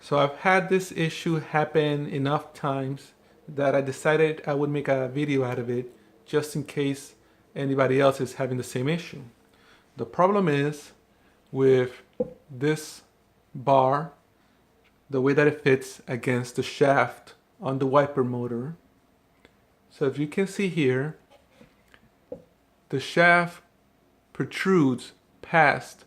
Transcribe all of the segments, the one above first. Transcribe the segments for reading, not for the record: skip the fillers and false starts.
So I've had this issue happen enough times that I decided I would make a video out of it just in case anybody else is having the same issue. The problem is with this bar, the way that it fits against the shaft on the wiper motor. So if you can see here, the shaft protrudes past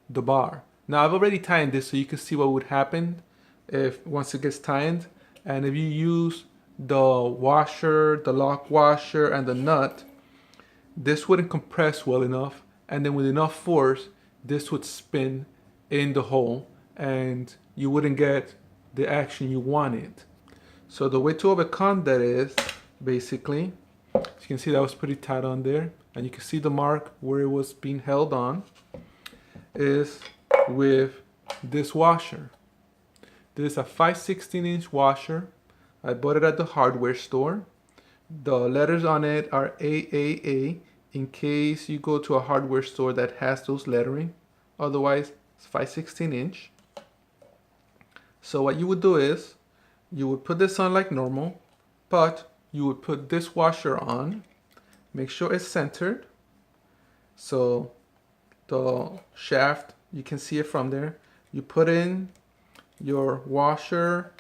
the bar. Now I've already tightened this so you can see what would happen if once it gets tightened. And if you use the washer, the lock washer, and the nut, this wouldn't compress well enough, and then with enough force this would spin in the hole and you wouldn't get the action you wanted. So the way to overcome that is basically, as you can see, that was pretty tight on there, and you can see the mark where it was being held on, is with this washer. This is a 5/16" washer. I bought it at the hardware store. The letters on it are AAA in case you go to a hardware store that has those lettering. Otherwise, it's 5/16". So what you would do is, you would put this on like normal, but you would put this washer on, make sure it's centered. So the shaft, you can see it from there. You put in your washer,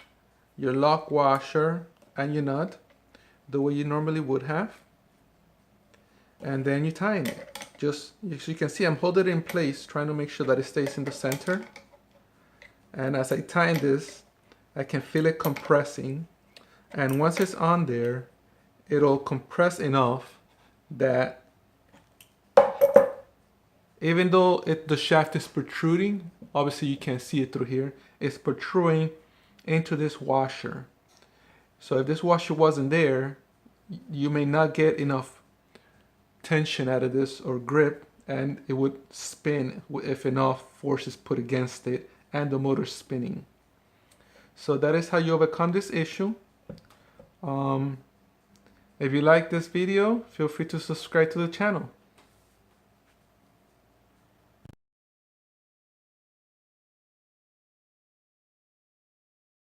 your lock washer, and your nut the way you normally would have, and then you tighten it. Just, as you can see, I'm holding it in place, trying to make sure that it stays in the center. And as I tighten this, I can feel it compressing, and once it's on there, it'll compress enough that even though the shaft is protruding, obviously you can't see it through here, it's protruding into this washer. So if this washer wasn't there, you may not get enough tension out of this or grip, and it would spin if enough force is put against it and the motor spinning. So that is how you overcome this issue. If you like this video, feel free to subscribe to the channel.